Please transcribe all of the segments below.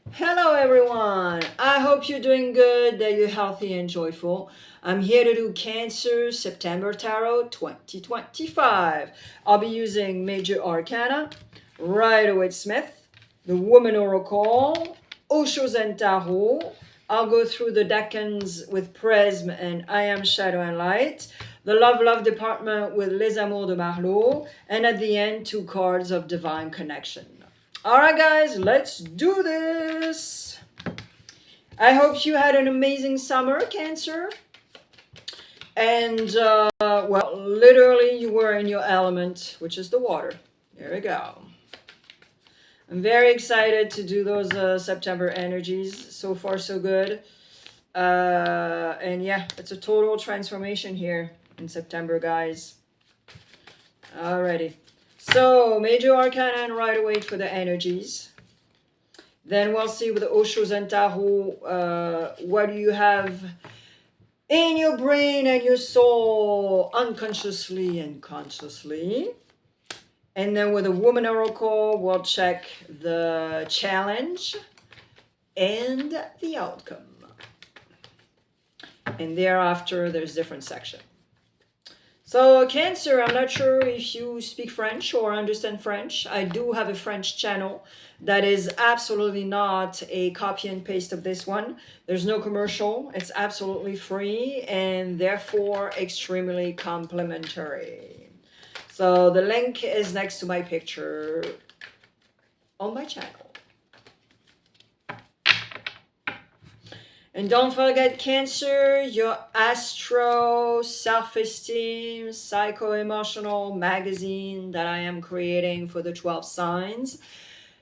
Hello everyone, I hope you're doing good, that you're healthy and joyful. I'm here to do Cancer September Tarot 2025. I'll be using Major Arcana, Rider-Waite-Smith, the Woman Oracle, Osho and Tarot. I'll go through the decans with Prism and I Am Shadow and Light, the Love department with Les Amours de Marlowe, and at the end, 2 cards of Divine Connection. All right, guys, let's do this. I hope you had an amazing summer, Cancer. And, well, literally you were in your element, which is the water. There we go. I'm very excited to do those September energies. So far, so good. And yeah, it's a total transformation here in September, guys. Alrighty. So, Major Arcana and Rider-Waite for the energies. Then we'll see with the Oshos and Tarot, what do you have in your brain and your soul, unconsciously and consciously. And then with the Woman Oracle, we'll check the challenge and the outcome. And thereafter, there's different sections. So Cancer, I'm not sure if you speak French or understand French. I do have a French channel that is absolutely not a copy and paste of this one. There's no commercial. It's absolutely free and therefore extremely complimentary. So the link is next to my picture on my channel. And don't forget, Cancer, your Astro Self-Esteem Psycho-Emotional magazine that I am creating for the 12 signs.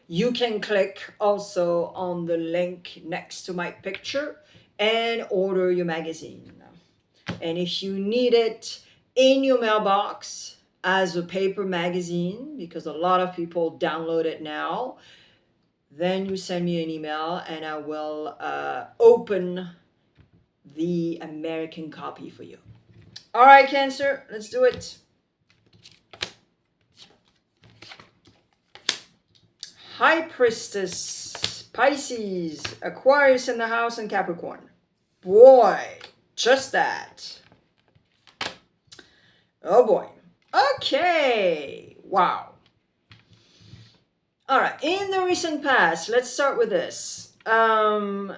You can click also on the link next to my picture and order your magazine. And if you need it in your mailbox as a paper magazine, because a lot of people download it now, then you send me an email and I will open the American copy for you. All right, Cancer, let's do it. High Priestess, Pisces, Aquarius in the house, and Capricorn. Boy, just that. Oh boy. Okay. Wow. All right, in the recent past, let's start with this. In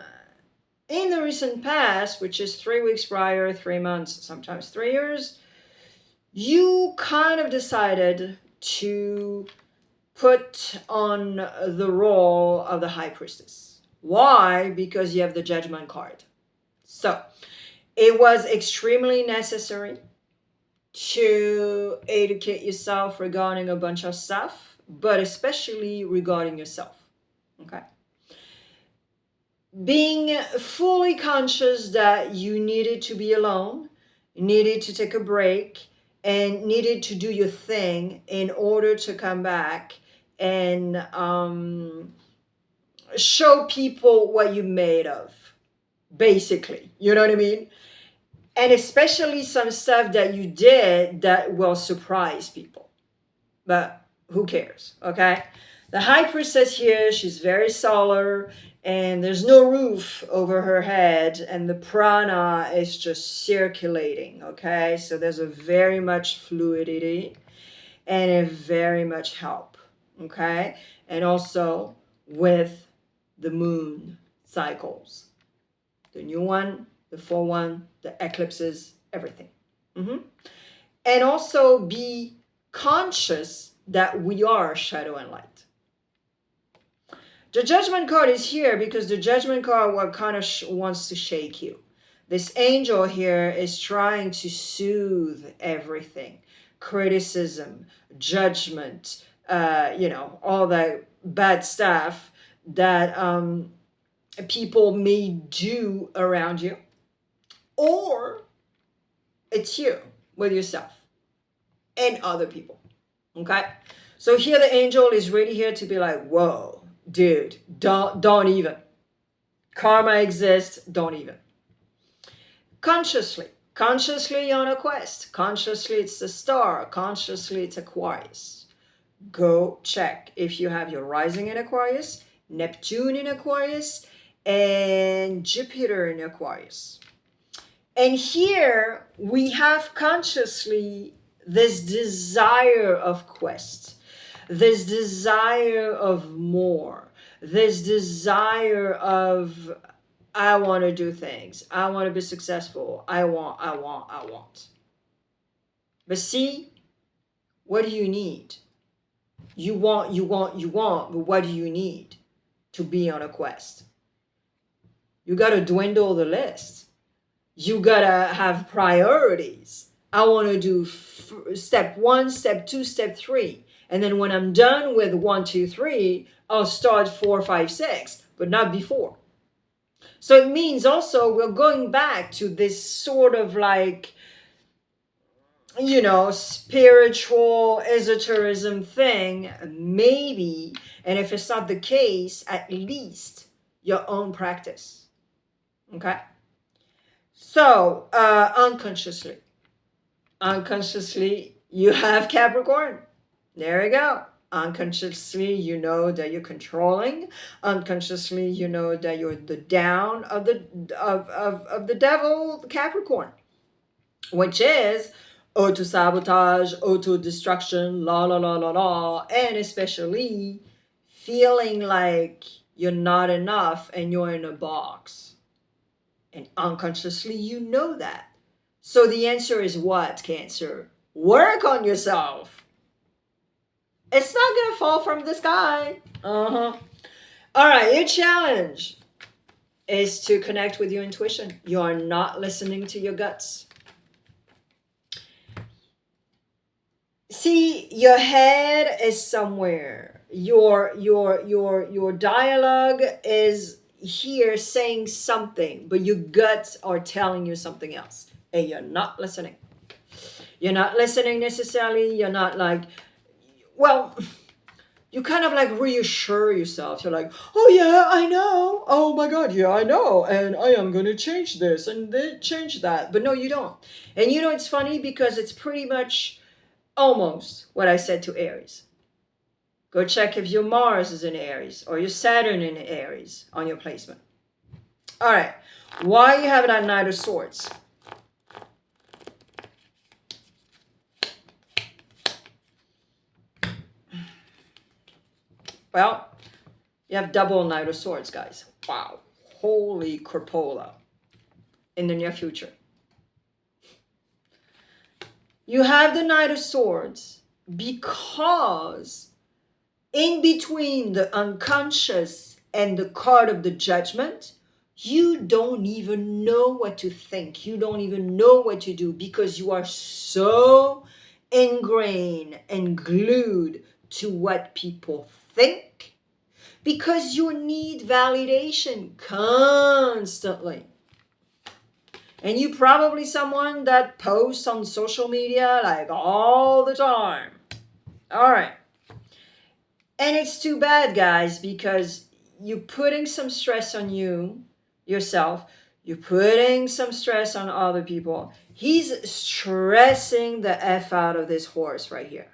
the recent past, which is 3 weeks prior, 3 months, sometimes 3 years, you kind of decided to put on the role of the High Priestess. Why? Because you have the Judgment card. So it was extremely necessary to educate yourself regarding a bunch of stuff, but especially regarding yourself, okay? Being fully conscious that you needed to be alone, needed to take a break, and needed to do your thing in order to come back and show people what you're made of, basically, you know what I mean? And especially some stuff that you did that will surprise people, but who cares, okay? The High Priestess here, she's very solar, and there's no roof over her head, and the prana is just circulating, okay? So there's a very much fluidity and a very much help, okay? And also with the moon cycles, the new one, the full one, the eclipses, everything. And also be conscious that we are shadow and light. The Judgment card is here because the Judgment card what kind of wants to shake you. This angel here is trying to soothe everything. Criticism, judgment, all that bad stuff that people may do around you. Or it's you with yourself and other people. Okay, so here the angel is really here to be like, whoa, dude, don't even. Karma exists, don't even. Consciously on a quest. Consciously it's the star. Consciously it's Aquarius. Go check if you have your rising in Aquarius Neptune in Aquarius, and Jupiter in Aquarius. And here we have consciously this desire of quest, this desire of more, this desire of, I want to do things, I want to be successful, I want. But see, what do you need? You want, but what do you need to be on a quest? You got to dwindle the list. You got to have priorities. I want to do step 1, step 2, step 3. And then when I'm done with 1, 2, 3, I'll start 4, 5, 6, but not before. So it means also we're going back to this sort of like, you know, spiritual esotericism thing, maybe. And if it's not the case, at least your own practice. Okay? So, unconsciously, you have Capricorn. There you go. Unconsciously, you know that you're controlling. Unconsciously, you know that you're the down of the devil, Capricorn, which is auto-sabotage, auto-destruction, and especially feeling like you're not enough and you're in a box. And unconsciously, you know that. So the answer is what, Cancer? Work on yourself. It's not going to fall from the sky. All right, your challenge is to connect with your intuition. You are not listening to your guts. See, your head is somewhere. Your dialogue is here saying something, but your guts are telling you something else, and you're not listening. You're not listening necessarily. You're not like, well, you kind of like reassure yourself. You're like, oh yeah, I know. Oh my God, yeah, I know. And I am going to change this and then change that. But no, you don't. And you know, it's funny because it's pretty much almost what I said to Aries. Go check if your Mars is in Aries or your Saturn in Aries on your placement. All right. Why you have that Knight of Swords? Well, you have double Knight of Swords, guys. Wow. Holy crapola. In the near future. You have the Knight of Swords because in between the unconscious and the card of the Judgment, you don't even know what to think. You don't even know what to do because you are so ingrained and glued to what people think because you need validation constantly. And you probably someone that posts on social media like all the time. All right. And it's too bad, guys, because you're putting some stress on yourself. You're putting some stress on other people. He's stressing the F out of this horse right here.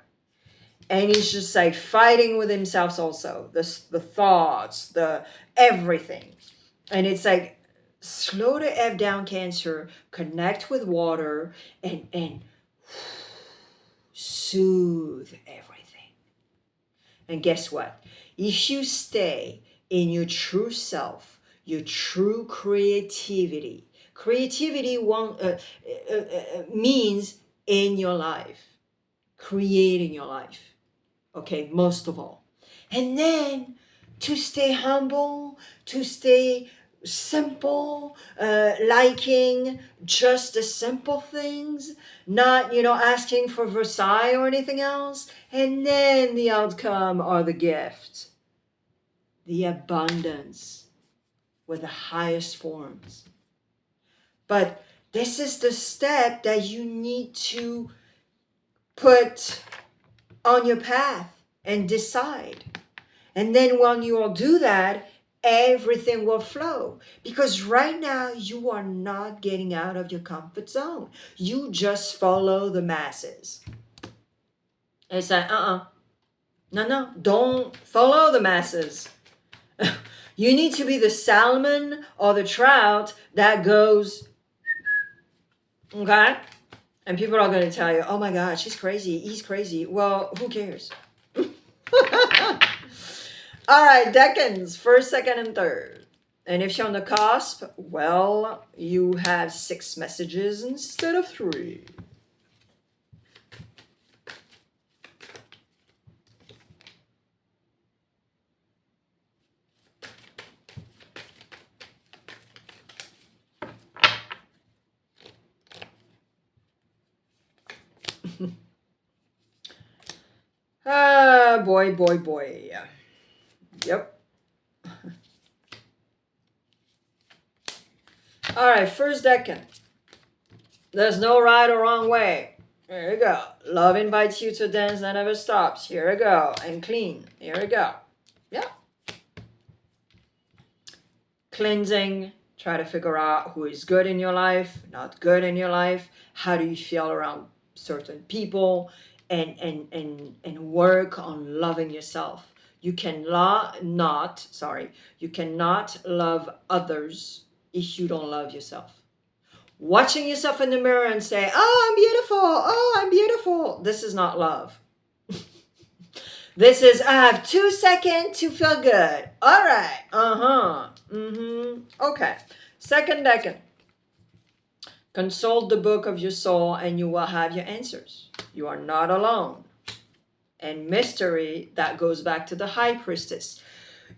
And he's just like fighting with himself also. The thoughts, the everything. And it's like, slow the F down, Cancer. Connect with water and soothe everything. And guess what? If you stay in your true self, your true creativity means in your life, creating your life. Okay, most of all. And then to stay humble, to stay simple, liking just the simple things, not, asking for Versailles or anything else. And then the outcome or the gift, the abundance with the highest forms. But this is the step that you need to put on your path and decide. And then when you all do that, everything will flow. Because right now, you are not getting out of your comfort zone. You just follow the masses. It's like, no, don't follow the masses. You need to be the salmon or the trout that goes, okay? And people are going to tell you, oh my God, she's crazy. He's crazy. Well, who cares? All right, decans, first, second, and third. And if you're on the cusp, well, you have 6 messages instead of 3. Ah, boy, boy, boy. Yep. All right, first decan. There's no right or wrong way. Here we go. Love invites you to dance that never stops. Here we go. And clean. Here we go. Yeah. Cleansing. Try to figure out who is good in your life, not good in your life. How do you feel around certain people? And work on loving yourself. You cannot love others if you don't love yourself. Watching yourself in the mirror and say, oh, I'm beautiful. Oh, I'm beautiful. This is not love. This is, I have 2 seconds to feel good. All right. Okay. Second decan. Consult the book of your soul and you will have your answers. You are not alone. And mystery, that goes back to the high priestess.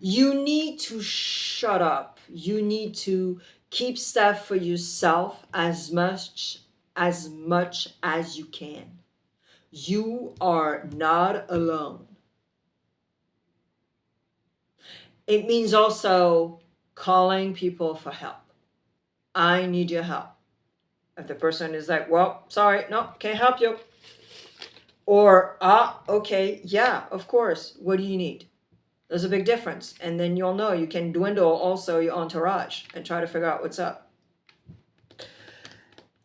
You need to shut up. You need to keep stuff for yourself as much as you can. You are not alone. It means also calling people for help. I need your help. If the person is like, well, sorry, no, can't help you. Or, okay, yeah, of course. What do you need? There's a big difference. And then you'll know you can dwindle also your entourage and try to figure out what's up.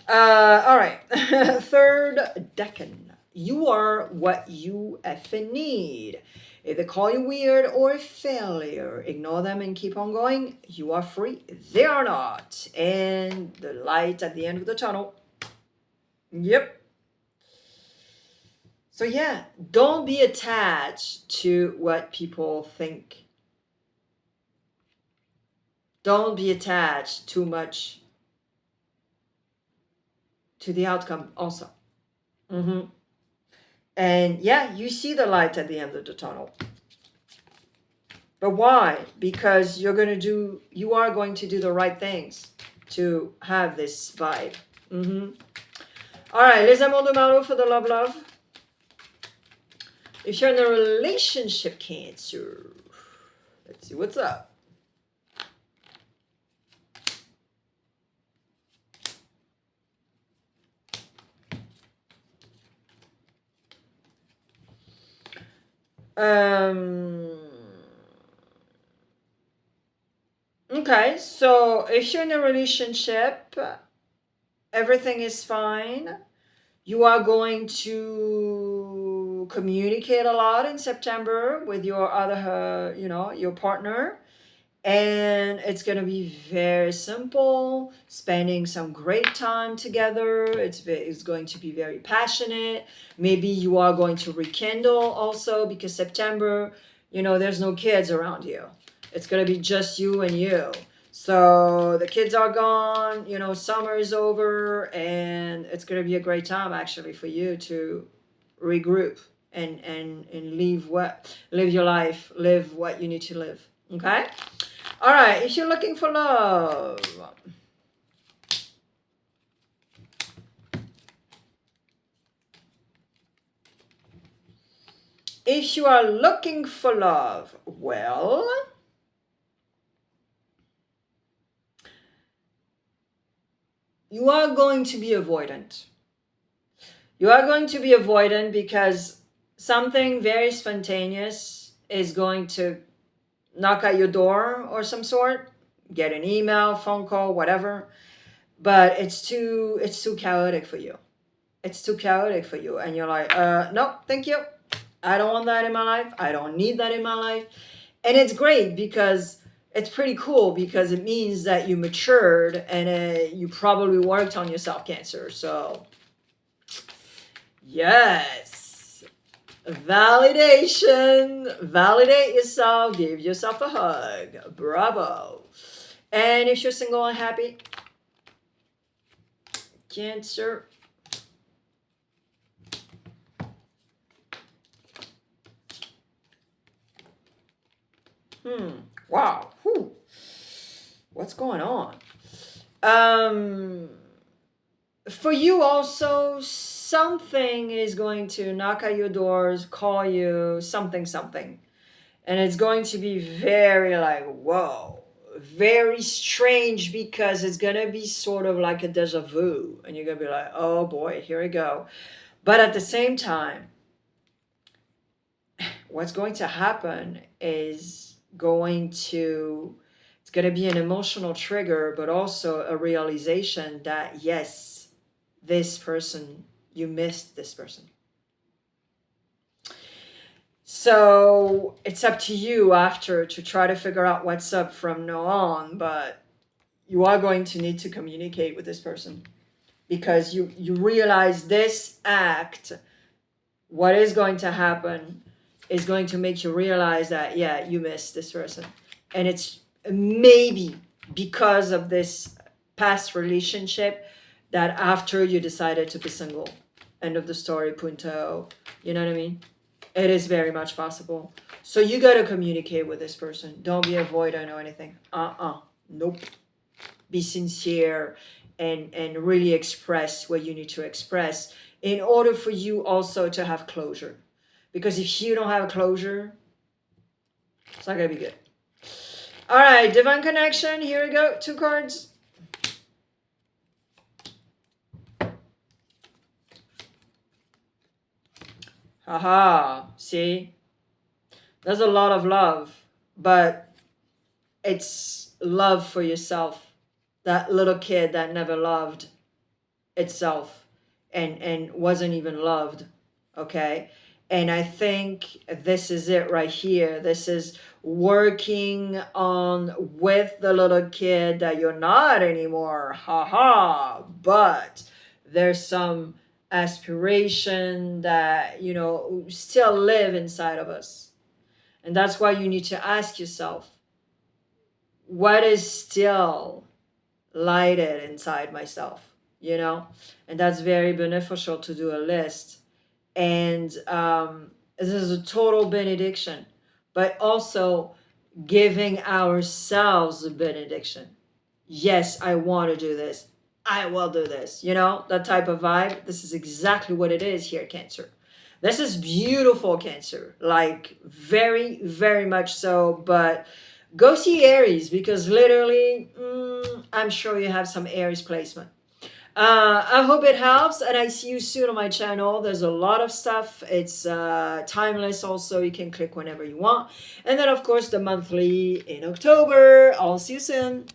All right. Third decan. You are what you effing need. If they call you weird or a failure, ignore them and keep on going. You are free. They are not. And the light at the end of the tunnel. Yep. So yeah, don't be attached to what people think. Don't be attached too much to the outcome also. And yeah, you see the light at the end of the tunnel. But why? Because you are going to do the right things to have this vibe. All right, les amours de Marlowe for the love. If you're in a relationship, Cancer, let's see what's up. Okay, so if you're in a relationship, everything is fine. You are going to communicate a lot in September with your other, your partner. And it's going to be very simple, spending some great time together. It's going to be very passionate. Maybe you are going to rekindle also because September, there's no kids around you. It's going to be just you and you. So the kids are gone, summer is over, and it's going to be a great time actually for you to regroup and live your life, live what you need to live. Okay? All right, if you're looking for love, well, you are going to be avoidant. You are going to be avoidant because something very spontaneous is going to knock at your door or some sort, get an email, phone call, whatever, but it's too chaotic for you. It's too chaotic for you. And you're like, no, thank you. I don't want that in my life. I don't need that in my life. And it's great because it's pretty cool because it means that you matured and you probably worked on yourself, Cancer. So, yes, validation, validate yourself, give yourself a hug. Bravo. And if you're single and happy, Cancer. Wow. Whew. What's going on? For you also, something is going to knock at your doors, call you, something. And it's going to be very like, whoa, very strange because it's going to be sort of like a deja vu. And you're going to be like, oh boy, here we go. But at the same time, what's going to happen is it's going to be an emotional trigger, but also a realization that, yes, this person, you missed this person. So it's up to you after to try to figure out what's up from now on, but you are going to need to communicate with this person because you realize this act, what is going to happen is going to make you realize that, yeah, you missed this person. And it's maybe because of this past relationship that after you decided to be single. End of the story, punto. You know what I mean? It is very much possible. So you got to communicate with this person. Don't be avoidant or anything. Nope. Be sincere and really express what you need to express in order for you also to have closure. Because if you don't have closure, it's not going to be good. All right, Divine Connection. Here we go. 2 cards. Haha. See? There's a lot of love, but it's love for yourself. That little kid that never loved itself and wasn't even loved. Okay? And I think this is it right here. This is working on with the little kid that you're not anymore. But there's some aspiration that, still live inside of us. And that's why you need to ask yourself, what is still lighted inside myself? And that's very beneficial to do a list. And this is a total benediction, but also giving ourselves a benediction. Yes, I want to do this. I will do this. That type of vibe. This is exactly what it is here, Cancer. This is beautiful, Cancer. Like very, very much so. But go see Aries because literally, I'm sure you have some Aries placement. I hope it helps, and I see you soon on my channel. There's a lot of stuff. It's timeless also. You can click whenever you want. And then, of course, the monthly in October. I'll see you soon.